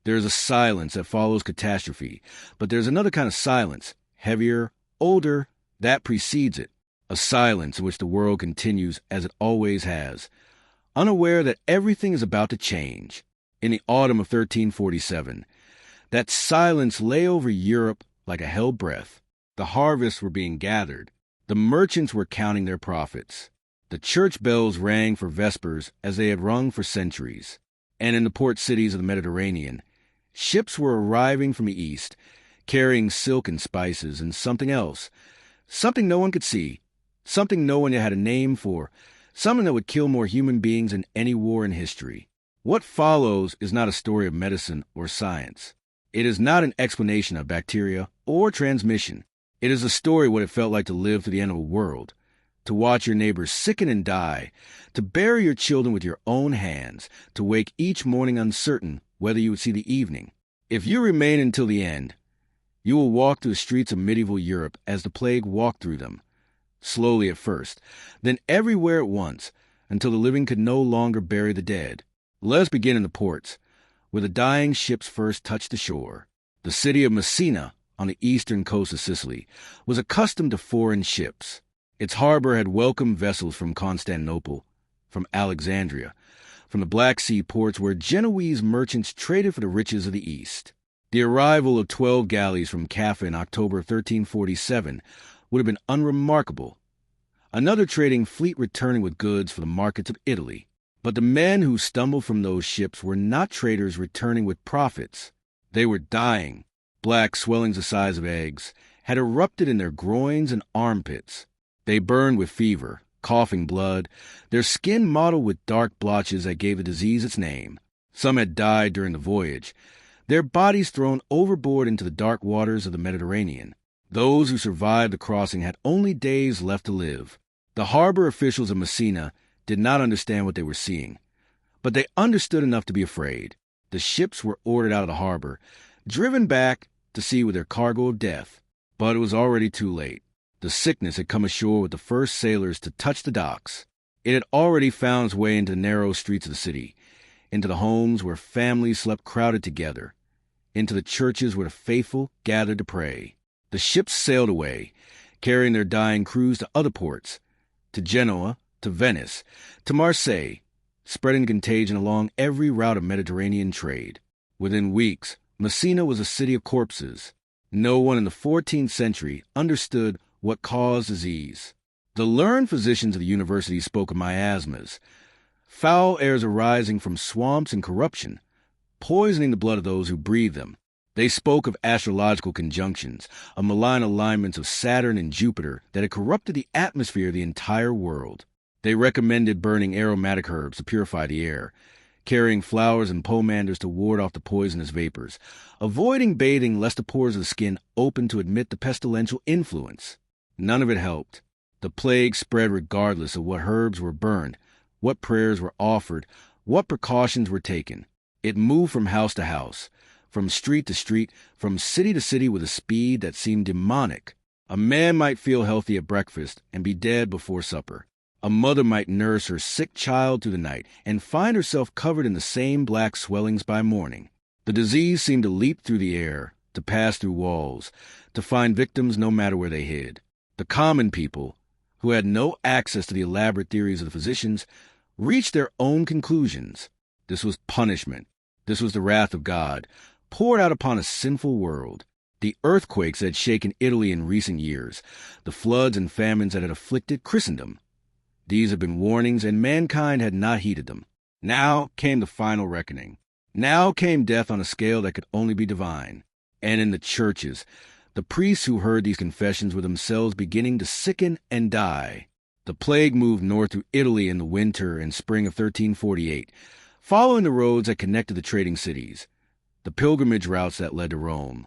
There's a silence that follows catastrophe, but there's another kind of silence, heavier, older, that precedes it. A silence in which the world continues as it always has, unaware that everything is about to change. In the autumn of 1347, that silence lay over Europe like a hell breath. The harvests were being gathered. The merchants were counting their profits. The church bells rang for vespers as they had rung for centuries. And in the port cities of the Mediterranean, ships were arriving from the east, carrying silk and spices and something else, something no one could see, something no one yet had a name for, something that would kill more human beings than any war in history. What follows is not a story of medicine or science. It is not an explanation of bacteria or transmission. It is a story of what it felt like to live to the end of a world, to watch your neighbors sicken and die, to bury your children with your own hands, to wake each morning uncertain whether you would see the evening. If you remain until the end, you will walk through the streets of medieval Europe as the plague walked through them, slowly at first, then everywhere at once, until the living could no longer bury the dead. Let us begin in the ports, where the dying ships first touched the shore. The city of Messina, on the eastern coast of Sicily, was accustomed to foreign ships. Its harbor had welcomed vessels from Constantinople, from Alexandria, from the Black Sea ports where Genoese merchants traded for the riches of the East. The arrival of 12 galleys from Caffa in October 1347 would have been unremarkable. Another trading fleet returning with goods for the markets of Italy. But the men who stumbled from those ships were not traders returning with profits. They were dying. Black swellings the size of eggs had erupted in their groins and armpits. They burned with fever, coughing blood, their skin mottled with dark blotches that gave the disease its name. Some had died during the voyage, their bodies thrown overboard into the dark waters of the Mediterranean. Those who survived the crossing had only days left to live. The harbor officials of Messina did not understand what they were seeing, but they understood enough to be afraid. The ships were ordered out of the harbor, driven back to sea with their cargo of death. But it was already too late. The sickness had come ashore with the first sailors to touch the docks. It had already found its way into the narrow streets of the city, into the homes where families slept crowded together, into the churches where the faithful gathered to pray. The ships sailed away, carrying their dying crews to other ports, to Genoa, to Venice, to Marseille, spreading contagion along every route of Mediterranean trade. Within weeks, Messina was a city of corpses. No one in the 14th century understood what caused disease. The learned physicians of the university spoke of miasmas, foul airs arising from swamps and corruption, poisoning the blood of those who breathe them. They spoke of astrological conjunctions, of malign alignments of Saturn and Jupiter that had corrupted the atmosphere of the entire world. They recommended burning aromatic herbs to purify the air, carrying flowers and pomanders to ward off the poisonous vapors, avoiding bathing lest the pores of the skin open to admit the pestilential influence. None of it helped. The plague spread regardless of what herbs were burned, what prayers were offered, what precautions were taken. It moved from house to house, from street to street, from city to city with a speed that seemed demonic. A man might feel healthy at breakfast and be dead before supper. A mother might nurse her sick child through the night and find herself covered in the same black swellings by morning. The disease seemed to leap through the air, to pass through walls, to find victims no matter where they hid. The common people, who had no access to the elaborate theories of the physicians, reached their own conclusions. This was punishment. This was the wrath of God, poured out upon a sinful world. The earthquakes that had shaken Italy in recent years, the floods and famines that had afflicted Christendom. These had been warnings, and mankind had not heeded them. Now came the final reckoning. Now came death on a scale that could only be divine. And in the churches, the priests who heard these confessions were themselves beginning to sicken and die. The plague moved north through Italy in the winter and spring of 1348, following the roads that connected the trading cities, the pilgrimage routes that led to Rome,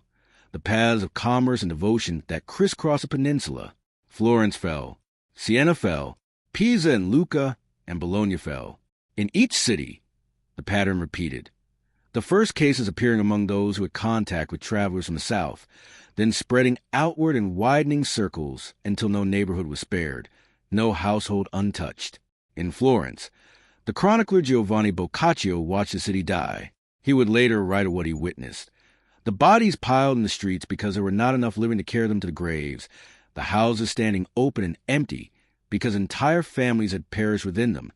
the paths of commerce and devotion that crisscrossed the peninsula. Florence fell, Siena fell, Pisa and Lucca and Bologna fell. In each city, the pattern repeated. The first cases appearing among those who had contact with travelers from the south, then spreading outward in widening circles until no neighborhood was spared, no household untouched. In Florence, the chronicler Giovanni Boccaccio watched the city die. He would later write of what he witnessed. The bodies piled in the streets because there were not enough living to carry them to the graves, the houses standing open and empty because entire families had perished within them,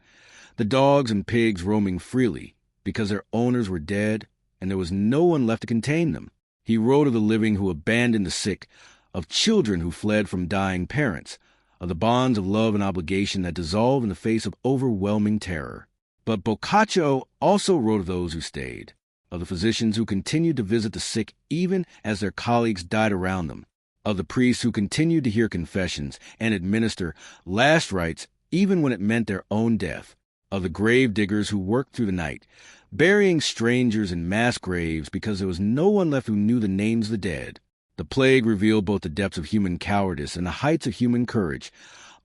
the dogs and pigs roaming freely because their owners were dead and there was no one left to contain them. He wrote of the living who abandoned the sick, of children who fled from dying parents, of the bonds of love and obligation that dissolve in the face of overwhelming terror. But Boccaccio also wrote of those who stayed, of the physicians who continued to visit the sick even as their colleagues died around them, of the priests who continued to hear confessions and administer last rites even when it meant their own death, of the grave diggers who worked through the night, burying strangers in mass graves because there was no one left who knew the names of the dead. The plague revealed both the depths of human cowardice and the heights of human courage,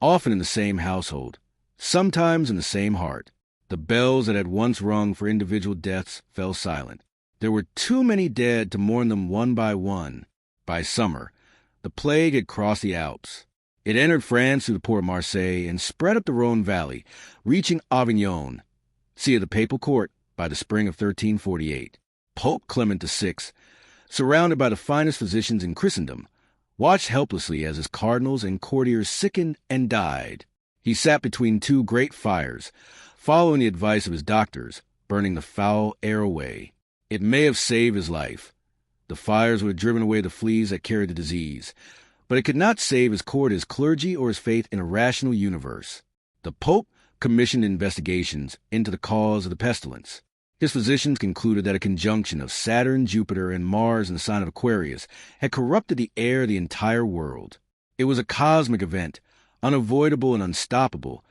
often in the same household, sometimes in the same heart. The bells that had once rung for individual deaths fell silent. There were too many dead to mourn them one by one. By summer, the plague had crossed the Alps. It entered France through the port of Marseille and spread up the Rhone Valley, reaching Avignon, see of the papal court, by the spring of 1348. Pope Clement VI, surrounded by the finest physicians in Christendom, watched helplessly as his cardinals and courtiers sickened and died. He sat between two great fires, following the advice of his doctors, burning the foul air away. It may have saved his life. The fires would have driven away the fleas that carried the disease, but it could not save his court, his clergy, or his faith in a rational universe. The Pope commissioned investigations into the cause of the pestilence. His physicians concluded that a conjunction of Saturn, Jupiter, and Mars in the sign of Aquarius had corrupted the air of the entire world. It was a cosmic event, unavoidable and unstoppable,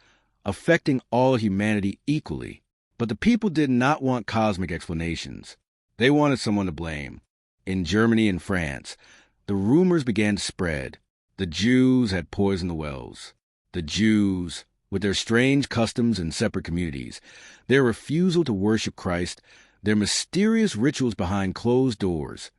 affecting all humanity equally. But the people did not want cosmic explanations. They wanted someone to blame. In Germany and France, the rumors began to spread. The Jews had poisoned the wells. The Jews, with their strange customs and separate communities, their refusal to worship Christ, their mysterious rituals behind closed doors,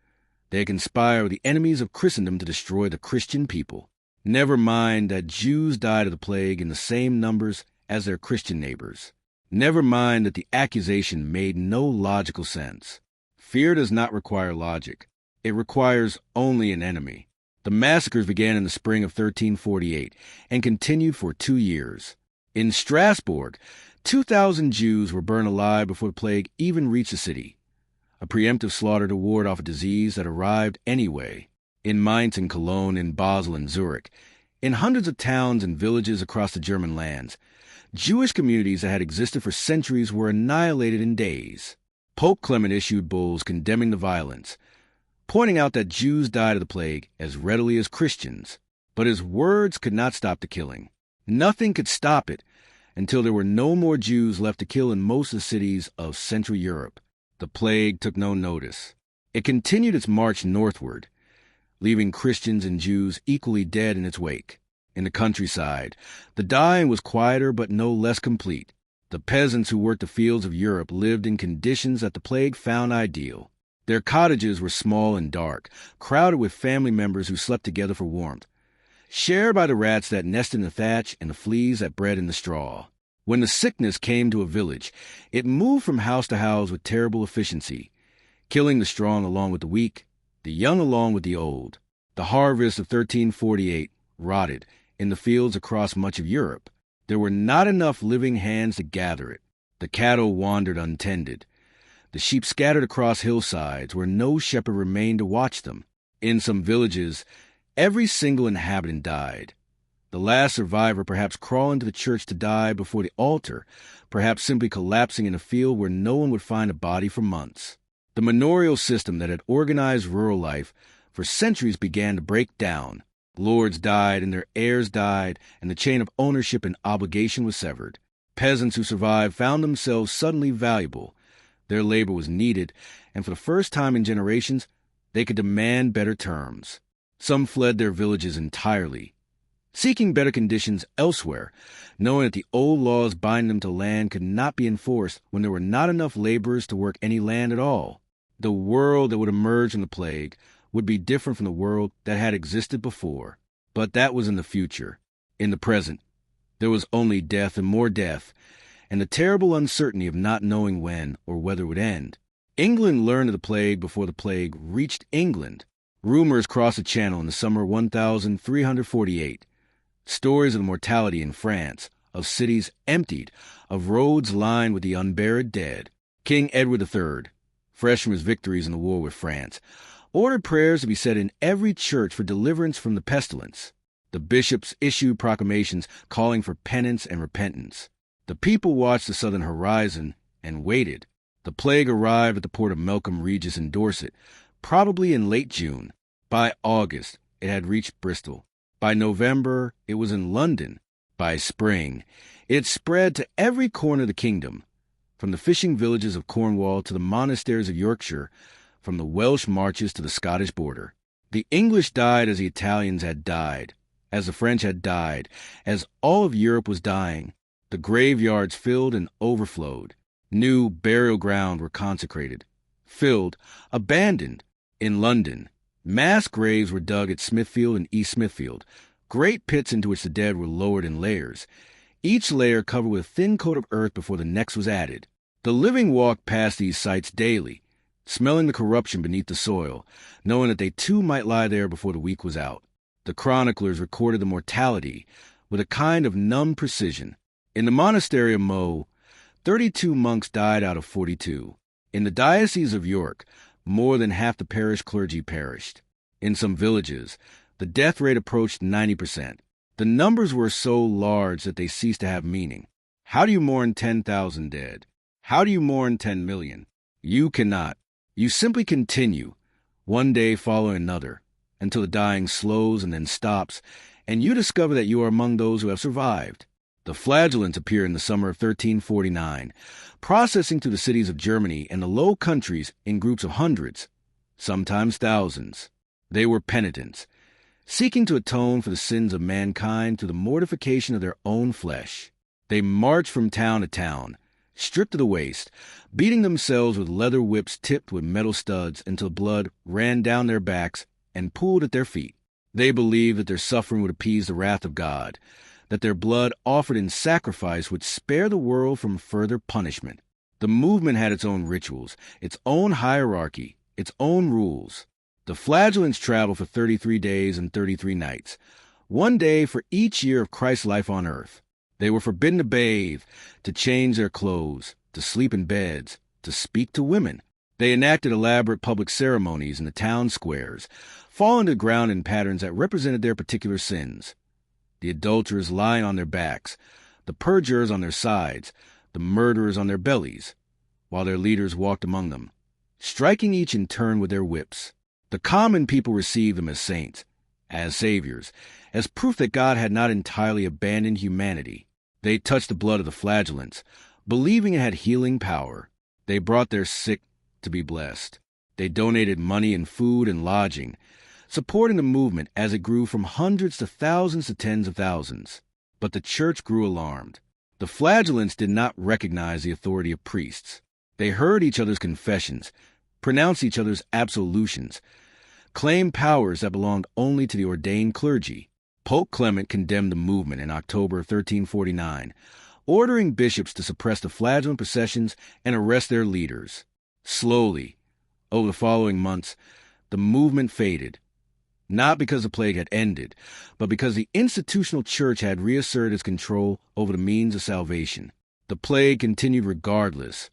they had conspired with the enemies of Christendom to destroy the Christian people. Never mind that Jews died of the plague in the same numbers as their Christian neighbors. Never mind that the accusation made no logical sense. Fear does not require logic. It requires only an enemy. The massacres began in the spring of 1348 and continued for 2 years. In Strasbourg, 2,000 Jews were burned alive before the plague even reached the city, a preemptive slaughter to ward off a disease that arrived anyway. In Mainz and Cologne, in Basel and Zurich, in hundreds of towns and villages across the German lands, Jewish communities that had existed for centuries were annihilated in days. Pope Clement issued bulls condemning the violence, pointing out that Jews died of the plague as readily as Christians. But his words could not stop the killing. Nothing could stop it until there were no more Jews left to kill in most of the cities of Central Europe. The plague took no notice. It continued its march northward, leaving Christians and Jews equally dead in its wake. In the countryside, the dying was quieter but no less complete. The peasants who worked the fields of Europe lived in conditions that the plague found ideal. Their cottages were small and dark, crowded with family members who slept together for warmth, shared by the rats that nested in the thatch and the fleas that bred in the straw. When the sickness came to a village, it moved from house to house with terrible efficiency, killing the strong along with the weak, the young along with the old. The harvest of 1348 rotted in the fields across much of Europe. There were not enough living hands to gather it. The cattle wandered untended. The sheep scattered across hillsides where no shepherd remained to watch them. In some villages, every single inhabitant died. The last survivor perhaps crawling to the church to die before the altar, perhaps simply collapsing in a field where no one would find a body for months. The manorial system that had organized rural life for centuries began to break down. Lords died and their heirs died, and the chain of ownership and obligation was severed. Peasants who survived found themselves suddenly valuable. Their labor was needed, and for the first time in generations, they could demand better terms. Some fled their villages entirely, seeking better conditions elsewhere, knowing that the old laws binding them to land could not be enforced when there were not enough laborers to work any land at all. The world that would emerge from the plague would be different from the world that had existed before. But that was in the future. In the present, there was only death and more death, and the terrible uncertainty of not knowing when or whether it would end. England learned of the plague before the plague reached England. Rumors crossed the Channel in the summer of 1348. Stories of the mortality in France, of cities emptied, of roads lined with the unburied dead. King Edward III, fresh from his victories in the war with France, ordered prayers to be said in every church for deliverance from the pestilence. The bishops issued proclamations calling for penance and repentance. The people watched the southern horizon and waited. The plague arrived at the port of Melcombe Regis in Dorset, probably in late June. By August, it had reached Bristol. By November, it was in London. By spring, it had spread to every corner of the kingdom, from the fishing villages of Cornwall to the monasteries of Yorkshire, from the Welsh marches to the Scottish border. The English died as the Italians had died, as the French had died, as all of Europe was dying. The graveyards filled and overflowed. New burial ground were consecrated, filled, abandoned. In London, mass graves were dug at Smithfield and East Smithfield, great pits into which the dead were lowered in layers, each layer covered with a thin coat of earth before the next was added. The living walked past these sites daily, smelling the corruption beneath the soil, knowing that they too might lie there before the week was out. The chroniclers recorded the mortality with a kind of numb precision. In the monastery of Meaux, 32 monks died out of 42. In the diocese of York, more than half the parish clergy perished. In some villages, the death rate approached 90%. The numbers were so large that they ceased to have meaning. How do you mourn 10,000 dead? How do you mourn 10 million? You cannot. You simply continue, one day following another, until the dying slows and then stops, and you discover that you are among those who have survived. The Flagellants appear in the summer of 1349, processing through the cities of Germany and the Low Countries in groups of hundreds, sometimes thousands. They were penitents, seeking to atone for the sins of mankind through the mortification of their own flesh. They marched from town to town, stripped to the waist, beating themselves with leather whips tipped with metal studs until blood ran down their backs and pooled at their feet. They believed that their suffering would appease the wrath of God, that their blood offered in sacrifice would spare the world from further punishment. The movement had its own rituals, its own hierarchy, its own rules. The Flagellants traveled for 33 days and 33 nights, one day for each year of Christ's life on earth. They were forbidden to bathe, to change their clothes, to sleep in beds, to speak to women. They enacted elaborate public ceremonies in the town squares, falling to the ground in patterns that represented their particular sins. The adulterers lying on their backs, the perjurers on their sides, the murderers on their bellies, while their leaders walked among them, striking each in turn with their whips. The common people received them as saints, as saviors, as proof that God had not entirely abandoned humanity. They touched the blood of the Flagellants, believing it had healing power. They brought their sick to be blessed. They donated money and food and lodging, supporting the movement as it grew from hundreds to thousands to tens of thousands. But the church grew alarmed. The Flagellants did not recognize the authority of priests. They heard each other's confessions, pronounced each other's absolutions, claimed powers that belonged only to the ordained clergy. Pope Clement condemned the movement in October of 1349, ordering bishops to suppress the Flagellant processions and arrest their leaders. Slowly, over the following months, the movement faded, not because the plague had ended, but because the institutional church had reasserted its control over the means of salvation. The plague continued regardless,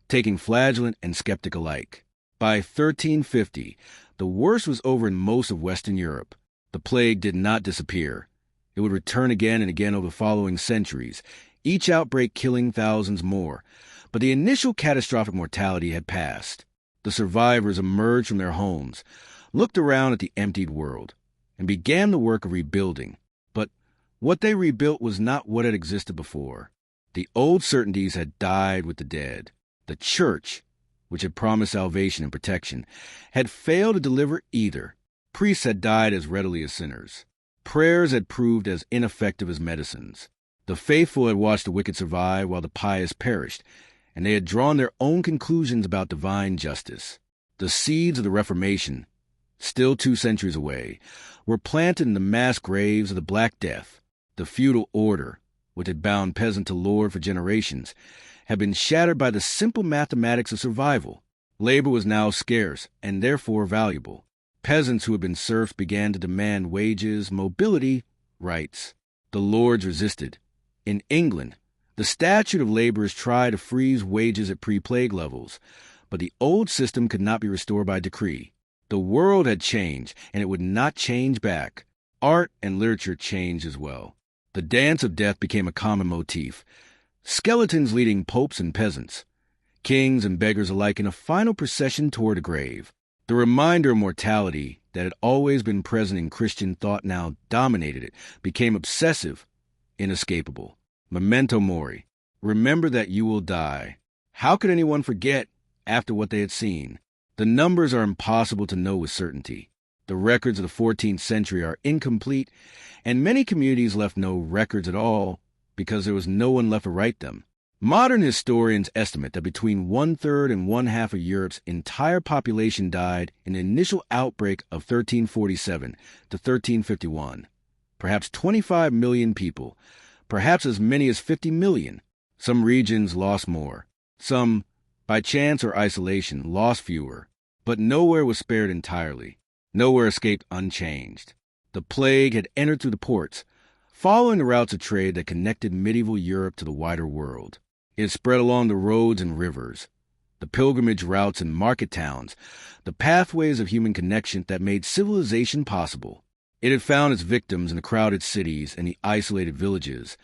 taking flagellant and skeptic alike. By 1350, the worst was over in most of Western Europe. The plague did not disappear. It would return again and again over the following centuries, each outbreak killing thousands more. But the initial catastrophic mortality had passed. The survivors emerged from their homes, looked around at the emptied world, and began the work of rebuilding. But what they rebuilt was not what had existed before. The old certainties had died with the dead. The church, which had promised salvation and protection, had failed to deliver either. Priests had died as readily as sinners. Prayers had proved as ineffective as medicines. The faithful had watched the wicked survive while the pious perished, and they had drawn their own conclusions about divine justice. The seeds of the Reformation, still 2 centuries away, were planted in the mass graves of the Black Death. The feudal order, which had bound peasant to lord for generations, had been shattered by the simple mathematics of survival. Labor was now scarce and therefore valuable. Peasants who had been serfs began to demand wages, mobility, rights. The lords resisted. In England, the statute of laborers tried to freeze wages at pre-plague levels, but the old system could not be restored by decree. The world had changed, and it would not change back. Art and literature changed as well. The dance of death became a common motif. Skeletons leading popes and peasants, kings and beggars alike in a final procession toward a grave. The reminder of mortality that had always been present in Christian thought now dominated it, became obsessive, inescapable. Memento mori. Remember that you will die. How could anyone forget after what they had seen? The numbers are impossible to know with certainty. The records of the 14th century are incomplete, and many communities left no records at all because there was no one left to write them. Modern historians estimate that between 1/3 and 1/2 of Europe's entire population died in the initial outbreak of 1347 to 1351. Perhaps 25 million people, perhaps as many as 50 million. Some regions lost more. Some, by chance or isolation, lost fewer. But nowhere was spared entirely. Nowhere escaped unchanged. The plague had entered through the ports, following the routes of trade that connected medieval Europe to the wider world. It had spread along the roads and rivers, the pilgrimage routes and market towns, the pathways of human connection that made civilization possible. It had found its victims in the crowded cities and the isolated villages,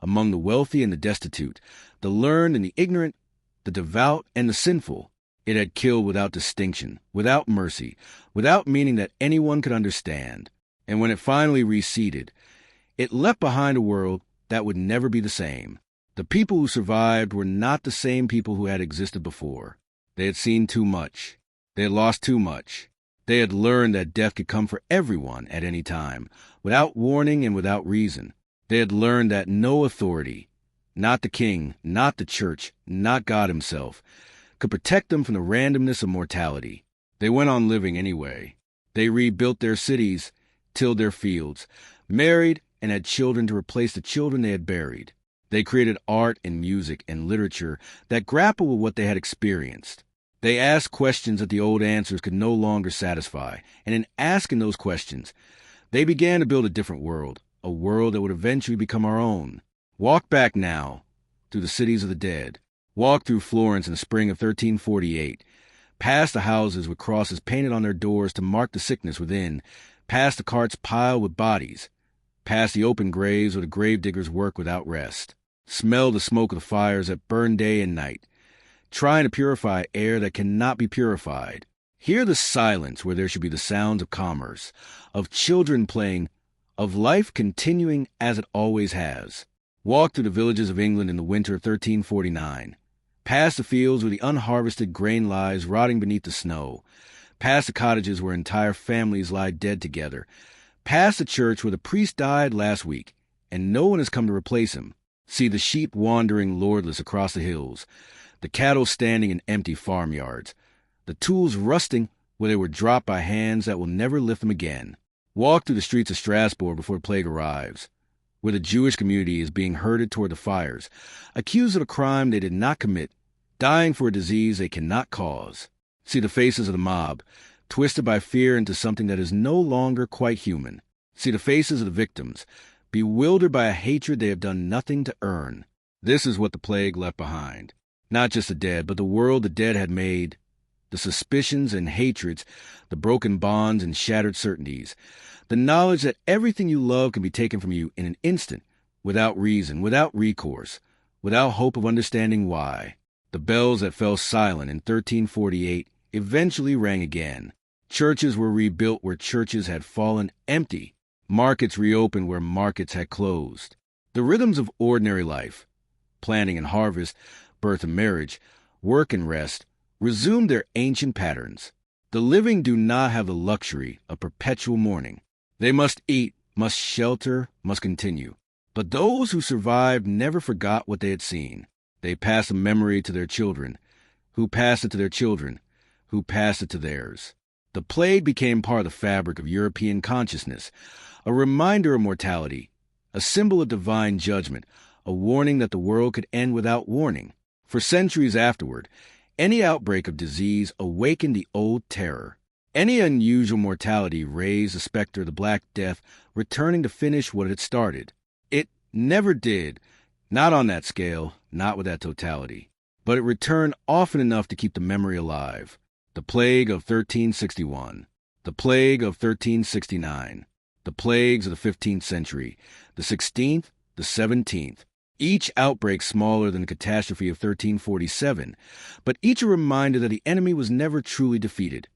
among the wealthy and the destitute, the learned and the ignorant, the devout and the sinful. It had killed without distinction, without mercy, without meaning that anyone could understand. And when it finally receded, it left behind a world that would never be the same. The people who survived were not the same people who had existed before. They had seen too much. They had lost too much. They had learned that death could come for everyone at any time, without warning and without reason. They had learned that no authority, not the king, not the church, not God himself, could protect them from the randomness of mortality. They went on living anyway. They rebuilt their cities, tilled their fields, married, and had children to replace the children they had buried. They created art and music and literature that grappled with what they had experienced. They asked questions that the old answers could no longer satisfy, and in asking those questions, they began to build a different world, a world that would eventually become our own. Walk back now, through the cities of the dead. Walk through Florence in the spring of 1348, past the houses with crosses painted on their doors to mark the sickness within, past the carts piled with bodies, past the open graves where the gravediggers work without rest. Smell the smoke of the fires that burn day and night, trying to purify air that cannot be purified. Hear the silence where there should be the sounds of commerce, of children playing, of life continuing as it always has. Walk through the villages of England in the winter of 1349, past the fields where the unharvested grain lies rotting beneath the snow, past the cottages where entire families lie dead together, past the church where the priest died last week, and no one has come to replace him. See the sheep wandering lordless across the hills, the cattle standing in empty farmyards, the tools rusting where they were dropped by hands that will never lift them again. Walk through the streets of Strasbourg before the plague arrives, where the Jewish community is being herded toward the fires, accused of a crime they did not commit, dying for a disease they cannot cause. See the faces of the mob, twisted by fear into something that is no longer quite human. See the faces of the victims, bewildered by a hatred they have done nothing to earn. This is what the plague left behind. Not just the dead, but the world the dead had made. The suspicions and hatreds, the broken bonds and shattered certainties. The knowledge that everything you love can be taken from you in an instant, without reason, without recourse, without hope of understanding why. The bells that fell silent in 1348 eventually rang again. Churches were rebuilt where churches had fallen empty. Markets reopened where markets had closed. The rhythms of ordinary life, planting and harvest, birth and marriage, work and rest, resumed their ancient patterns. The living do not have the luxury of perpetual mourning. They must eat, must shelter, must continue. But those who survived never forgot what they had seen. They passed the memory to their children, who passed it to their children, who passed it to theirs. The plague became part of the fabric of European consciousness, a reminder of mortality, a symbol of divine judgment, a warning that the world could end without warning. For centuries afterward, Any outbreak of disease awakened the old terror. Any unusual mortality raised the specter of the Black Death, returning to finish what it had started. It never did, not on that scale, not with that totality. But it returned often enough to keep the memory alive. The plague of 1361, the plague of 1369, the plagues of the 15th century, the 16th, the 17th. Each outbreak smaller than the catastrophe of 1347, but each a reminder that the enemy was never truly defeated,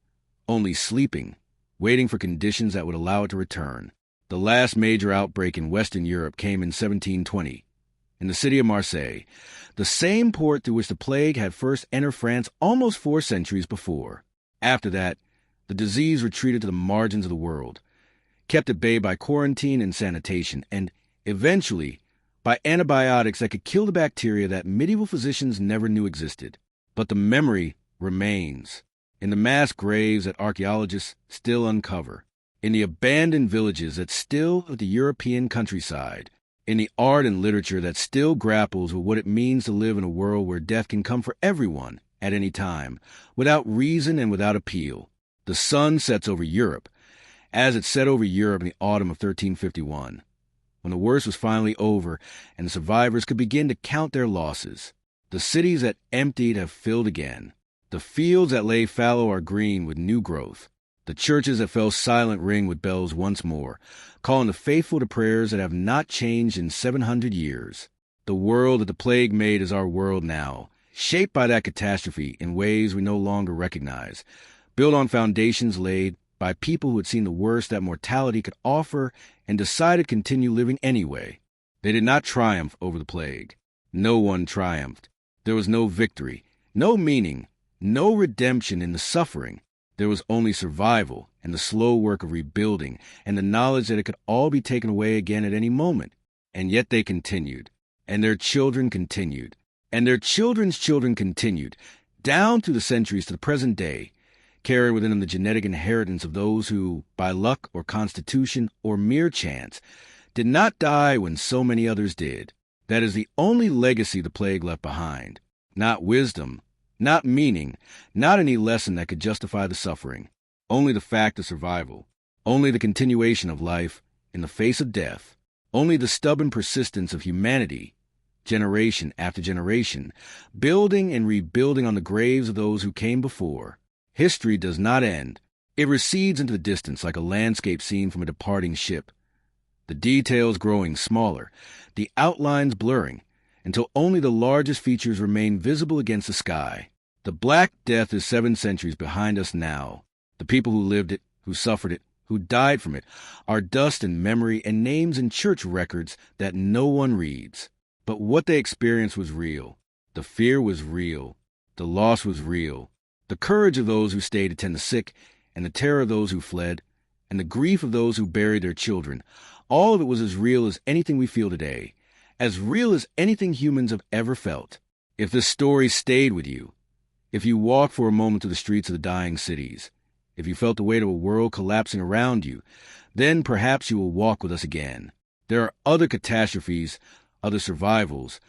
only sleeping, waiting for conditions that would allow it to return. The last major outbreak in Western Europe came in 1720, in the city of Marseille, the same port through which the plague had first entered France almost 4 centuries before. After that, the disease retreated to the margins of the world, kept at bay by quarantine and sanitation, and eventually by antibiotics that could kill the bacteria that medieval physicians never knew existed. But the memory remains in the mass graves that archaeologists still uncover, in the abandoned villages that still of the European countryside, in the art and literature that still grapples with what it means to live in a world where death can come for everyone at any time, without reason and without appeal. The sun sets over Europe, as it set over Europe in the autumn of 1351. When the worst was finally over and the survivors could begin to count their losses. The cities that emptied have filled again. The fields that lay fallow are green with new growth. The churches that fell silent ring with bells once more, calling the faithful to prayers that have not changed in 700 years. The world that the plague made is our world now, shaped by that catastrophe in ways we no longer recognize, built on foundations laid by people who had seen the worst that mortality could offer and decided to continue living anyway. They did not triumph over the plague. No one triumphed. There was no victory, no meaning, no redemption in the suffering. There was only survival and the slow work of rebuilding and the knowledge that it could all be taken away again at any moment. And yet they continued, and their children continued, and their children's children continued, down through the centuries to the present day, carrying within them the genetic inheritance of those who, by luck or constitution or mere chance, did not die when so many others did. That is the only legacy the plague left behind. Not wisdom, not meaning, not any lesson that could justify the suffering. Only the fact of survival. Only the continuation of life in the face of death. Only the stubborn persistence of humanity, generation after generation, building and rebuilding on the graves of those who came before. History does not end. It recedes into the distance like a landscape seen from a departing ship. The details growing smaller, the outlines blurring, until only the largest features remain visible against the sky. The Black Death is 7 centuries behind us now. The people who lived it, who suffered it, who died from it, are dust and memory and names in church records that no one reads. But what they experienced was real. The fear was real. The loss was real. The courage of those who stayed to tend the sick, and the terror of those who fled, and the grief of those who buried their children, all of it was as real as anything we feel today, as real as anything humans have ever felt. If this story stayed with you, if you walked for a moment through the streets of the dying cities, if you felt the weight of a world collapsing around you, then perhaps you will walk with us again. There are other catastrophes, other survivals,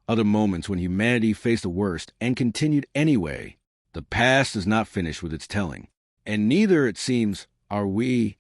other moments when humanity faced the worst and continued anyway. The past is not finished with its telling, and neither, it seems, are we.